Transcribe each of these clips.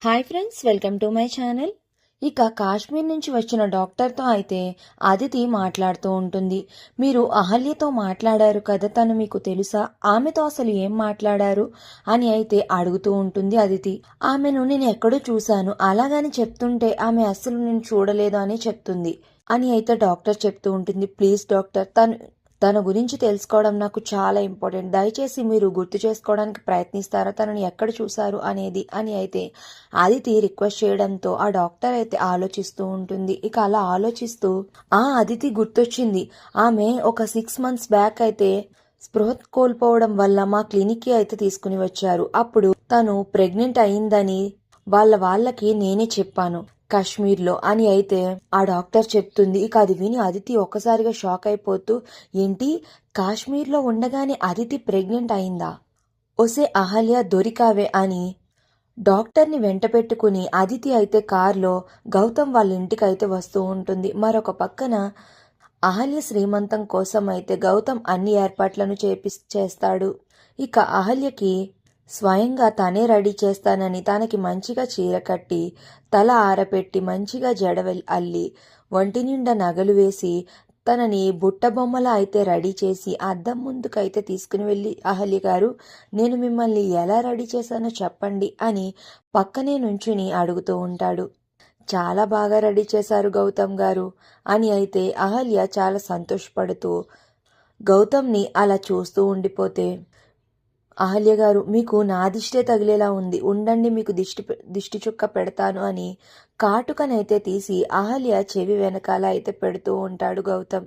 Hi friends, welcome to my channel. ఇక కాశ్మీర్ నుంచి వచ్చిన డాక్టర్తో అయితే అదితి మాట్లాడుతూ ఉంటుంది. మీరు అహల్యతో మాట్లాడారు కదా, తను మీకు తెలుసా, ఆమెతో అసలు ఏం మాట్లాడారు అని అయితే అడుగుతూ ఉంటుంది అదితి. ఆమెను నేను ఎక్కడో చూశాను, అలాగని చెప్తుంటే ఆమె అస్సలు నేను చూడలేదు అని చెప్తుంది అని అయితే డాక్టర్ చెప్తూ ఉంటుంది. ప్లీజ్ డాక్టర్, తన గురించి తెలుసుకోవడం నాకు చాలా ఇంపార్టెంట్. దయచేసి మీరు గుర్తు చేసుకోవడానికి ప్రయత్నిస్తారా, తనని ఎక్కడ చూశారు అనేది అని అయితే అదితి రిక్వెస్ట్ చేయడంతో ఆ డాక్టర్ అయితే ఆలోచిస్తూ ఉంటుంది. ఇక అలా ఆలోచిస్తూ అదితి గుర్తొచ్చింది. ఆమె ఒక 6 months బ్యాక్ అయితే స్పృహ కోల్పోవడం వల్ల మా క్లినిక్కి అయితే తీసుకుని వచ్చారు. అప్పుడు తను ప్రెగ్నెంట్ అయిందని వాళ్ళకి నేనే చెప్పాను కాశ్మీర్లో అని అయితే ఆ డాక్టర్ చెప్తుంది. ఇక అది విని అదితి ఒక్కసారిగా షాక్ అయిపోతూ, ఏంటి, కాశ్మీర్లో ఉండగానే అదితి ప్రెగ్నెంట్ అయిందా? ఒసే అహల్య, దొరికావే అని డాక్టర్ని వెంట పెట్టుకుని అదితి అయితే కారులో గౌతమ్ వాళ్ళ ఇంటికి అయితే వస్తూ ఉంటుంది. మరొక పక్కన అహల్య శ్రీమంతం కోసం అయితే గౌతమ్ అన్ని ఏర్పాట్లను చేస్తాడు. ఇక అహల్యకి స్వయంగా తనే రెడీ చేస్తానని తనకి మంచిగా చీర కట్టి తల ఆరపెట్టి మంచిగా జడవెల్ అల్లి ఒంటి నిండా నగలు వేసి తనని బుట్టబొమ్మలా అయితే రెడీ చేసి అద్దం ముందుకైతే తీసుకుని వెళ్ళి, అహల్య గారు, నేను మిమ్మల్ని ఎలా రెడీ చేశానో చెప్పండి అని పక్కనే నుంచుని అడుగుతూ ఉంటాడు. చాలా బాగా రెడీ చేశారు గౌతమ్ గారు అని అయితే అహల్య చాలా సంతోషపడుతూ గౌతమ్ని అలా చూస్తూ ఉండిపోతే, అహల్య గారు, మీకు నా దిష్టే తగిలేలా ఉంది, ఉండండి మీకు దిష్టి చుక్క పెడతాను అని కాటుకనైతే తీసి అహల్య చెవి వెనకాల అయితే పెడుతూ ఉంటాడు గౌతమ్.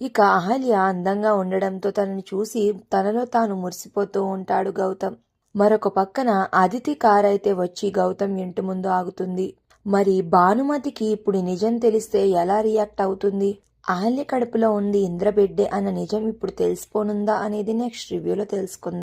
ఇక అహల్య అందంగా ఉండడంతో తనని చూసి తనలో తాను మురిసిపోతూ ఉంటాడు గౌతమ్. మరొక పక్కన అదితి కార్ అయితే వచ్చి గౌతమ్ ఇంటి ముందు ఆగుతుంది. మరి భానుమతికి ఇప్పుడు నిజం తెలిస్తే ఎలా రియాక్ట్ అవుతుంది? అహల్య కడుపులో ఉంది ఇంద్రబిడ్డే అన్న నిజం ఇప్పుడు తెలిసిపోనుందా అనేది నెక్స్ట్ రివ్యూలో తెలుసుకుందాం.